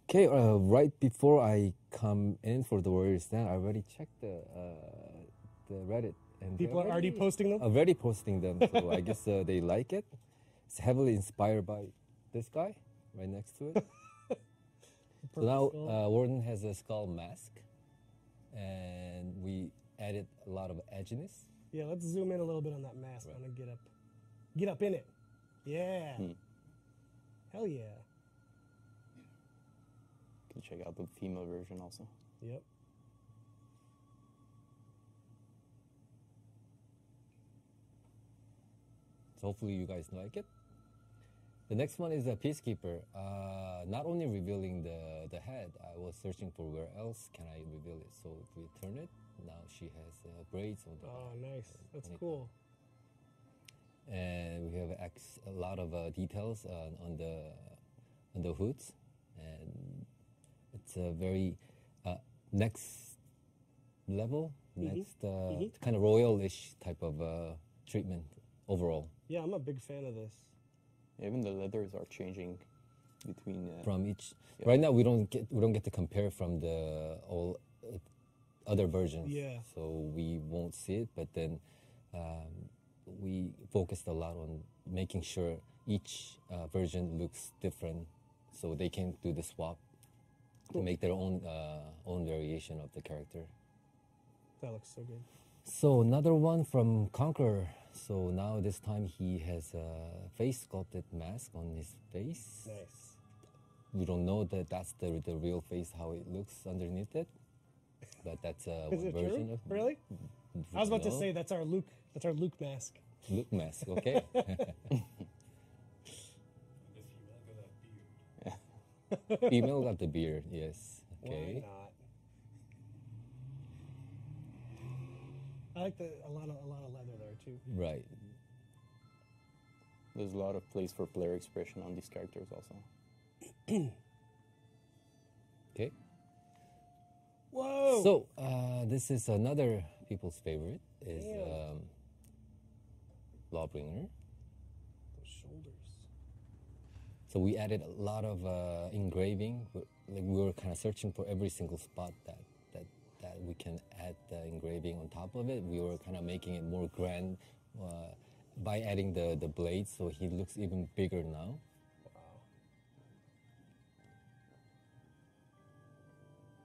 Okay, right before I come in for the Warriors stand, I already checked the Reddit. And People are already posting them? Already posting them, so I guess they like it. It's heavily inspired by this guy right next to it. So now Warden has a skull mask, and we added a lot of edginess. Yeah, let's zoom in a little bit on that mask. I'm gonna get up in it. Yeah. Hell yeah. You can check out the female version also. Yep. So hopefully you guys like it. The next one is a Peacekeeper. Not only revealing the head, I was searching for where else can I reveal it. So if we turn it, now she has braids on the Oh, nice. That's cool. And we have a lot of details on the hoods, and it's a very next level, next kind of royal-ish type of treatment overall. Yeah, I'm a big fan of this. Even the leathers are changing between from each. Yeah. Right now, we don't get to compare from the all other versions. Yeah. So we won't see it, but then we focused a lot on making sure each version looks different, so they can do the swap to make their own variation of the character. That looks so good. So another one from Conqueror. So now this time he has a face sculpted mask on his face. Nice. We don't know that that's the real face, how it looks underneath it, but that's one version of. Really? I was about to say that's our Luke. That's our Luke mask. Luke mask. Okay. Female got the beard. Yes. Okay. Why not? I like a lot of leather there too. Right. There's a lot of place for player expression on these characters also. Okay. Whoa! So this is another people's favorite is Lawbringer. Those shoulders. So we added a lot of engraving. Like we were kind of searching for every single spot that we can add the engraving on top of it. We were kind of making it more grand by adding the blades, so he looks even bigger now. Wow.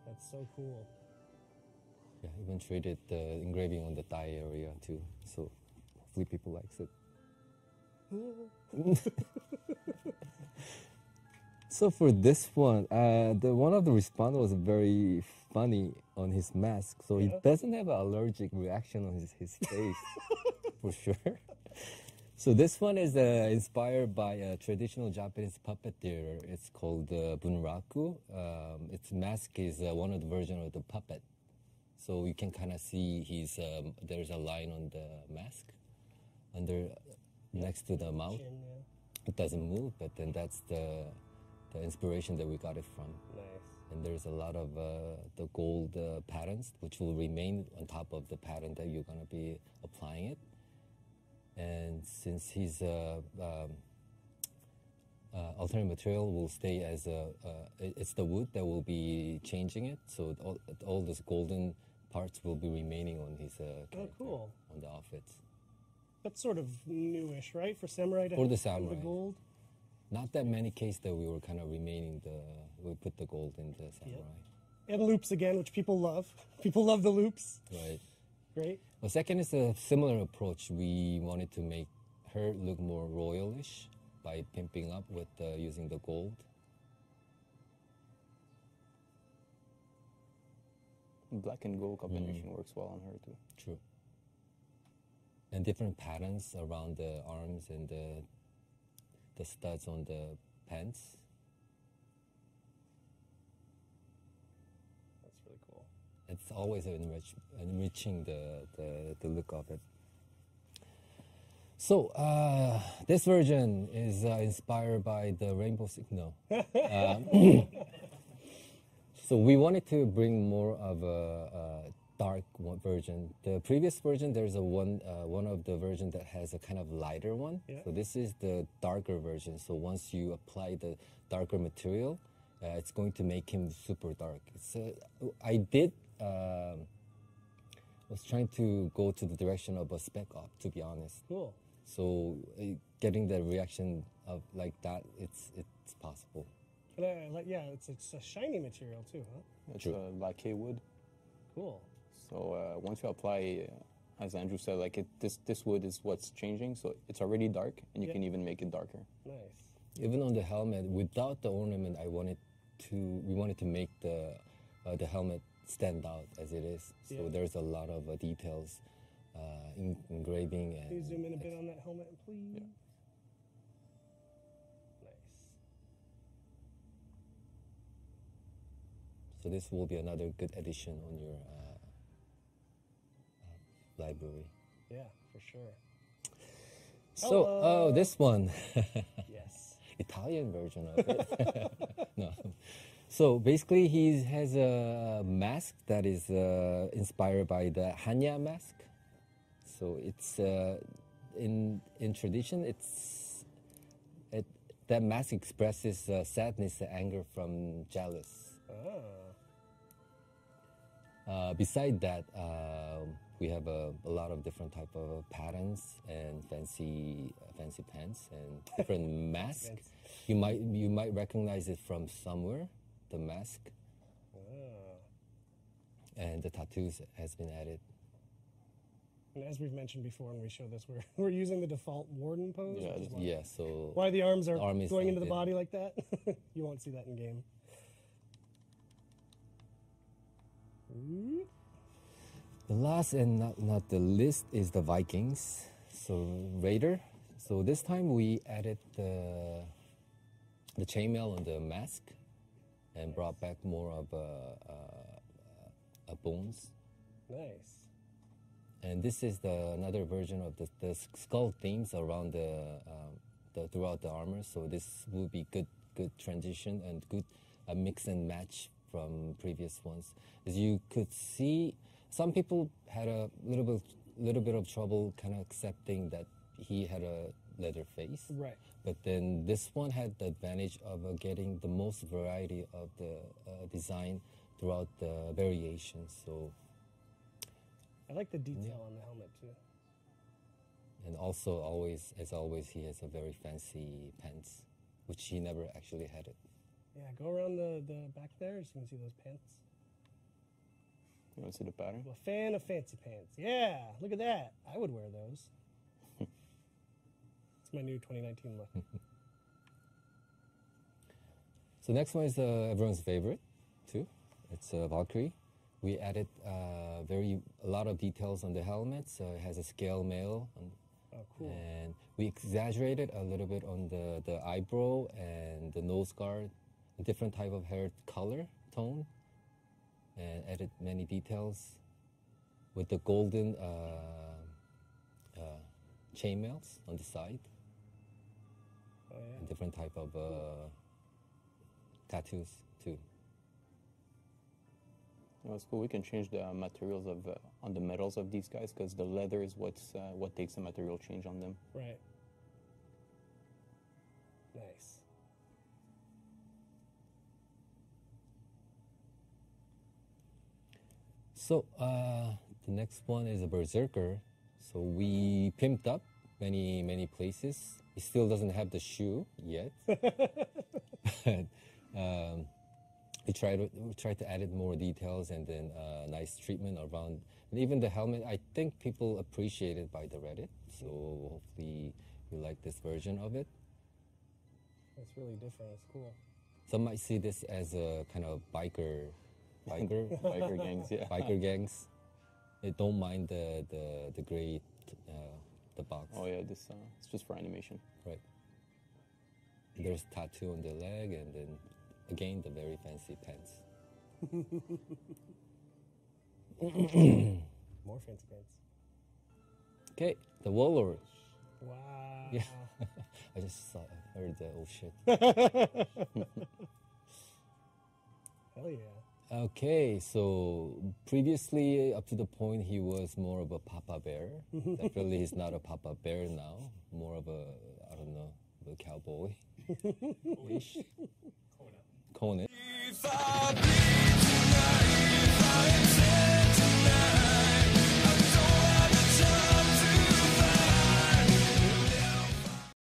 That's so cool. Yeah, even traded the engraving on the thigh area too. So hopefully people likes it. So for this one, one of the respondents was very funny on his mask. So he doesn't have an allergic reaction on his face, for sure. So this one is inspired by a traditional Japanese puppet theater. It's called bunraku. Its mask is one of the versions of the puppet. So you can kind of see there's a line on the mask next to the mouth. Chin, It doesn't move, but then that's the inspiration that we got it from. Nice. And there's a lot of the gold patterns, which will remain on top of the pattern that you're going to be applying it. And since his alternate material will stay as it's the wood that will be changing it. So all these golden parts will be remaining on his character, cool. on the outfits. That's sort of newish, right? For samurai to For the have samurai. the gold. Not that many cases that we were kind of remaining we put the gold in the samurai. Yep. And loops again, which people love. People love the loops. Right. Great. The second is a similar approach. We wanted to make her look more royalish by pimping up with using the gold. Black and gold combination works well on her too. True. And different patterns around the arms and the studs on the pants. That's really cool. It's always enriching the look of it. So this version is inspired by the Rainbow Six. No. So we wanted to bring more of a dark version. The previous version, there's one of the version that has a kind of lighter one. Yeah. So this is the darker version. So once you apply the darker material, it's going to make him super dark. Was trying to go to the direction of a spec op, to be honest. Cool. So getting the reaction of like that, it's possible. And yeah, it's a shiny material too, huh? It's lacquer wood. Cool. So once you apply, as Andrew said, like this wood is what's changing. So it's already dark, and you can even make it darker. Nice. Even on the helmet, without the ornament, we wanted to make the helmet stand out as it is. So there's a lot of details, engraving. And can you zoom in a bit on that helmet, please? Yeah. Nice. So this will be another good addition on your library. Yeah, for sure. So, this one. Yes. Italian version of it. No. So basically, he has a mask that is inspired by the Hanya mask. So it's in tradition, that mask expresses sadness and anger from jealous. Beside that, we have a lot of different type of patterns and fancy pants and different masks. You might recognize it from somewhere. The mask and the tattoos has been added. And as we've mentioned before when we show this, we're using the default warden pose. Yeah, so why the arms are going into the body like that. You won't see that in game. The last and not the least is the Vikings. So Raider. So this time we added the chainmail on the mask and brought back more of a bones. Nice. And this is another version of the skull themes around throughout the armor. So this will be good transition and good mix and match from previous ones. As you could see, some people had a little bit of trouble kind of accepting that he had a leather face. Right. But then this one had the advantage of getting the most variety of the design throughout the variations. So I like the detail on the helmet too. And also, as always, he has a very fancy pants, which he never actually had it. Yeah, go around the back there so you can see those pants. You want to see the pattern? I'm a fan of fancy pants. Yeah, look at that. I would wear those. It's my new 2019 look. So next one is everyone's favorite, too. It's Valkyrie. We added a lot of details on the helmet. So it has a scale mail. Oh, cool. And we exaggerated a little bit on the eyebrow and the nose guard, a different type of hair color, tone, and added many details with the golden chainmails on the side. Oh, yeah. And different type of tattoos, too. That's cool. We can change the materials on the metals of these guys because the leather is what takes the material change on them. Right. Nice. So the next one is a Berserker. So we pimped up many places. It still doesn't have the shoe yet. But, we tried to add more details and then nice treatment around, and even the helmet. I think people appreciate it by the Reddit, so hopefully you like this version of it. It's really different. It's cool. Some might see this as a kind of biker gangs. Yeah. Biker gangs. They don't mind the gray the box. Oh yeah, this it's just for animation. Right. There's tattoo on the leg, and then again the very fancy pants. More fancy pants. Okay, the Warlord. Wow. Yeah, I just heard the oh shit. Hell yeah. Okay, so previously up to the point he was more of a Papa Bear. Definitely he's not a Papa Bear now. More of a, I don't know, a cowboy. Ish. Conan. far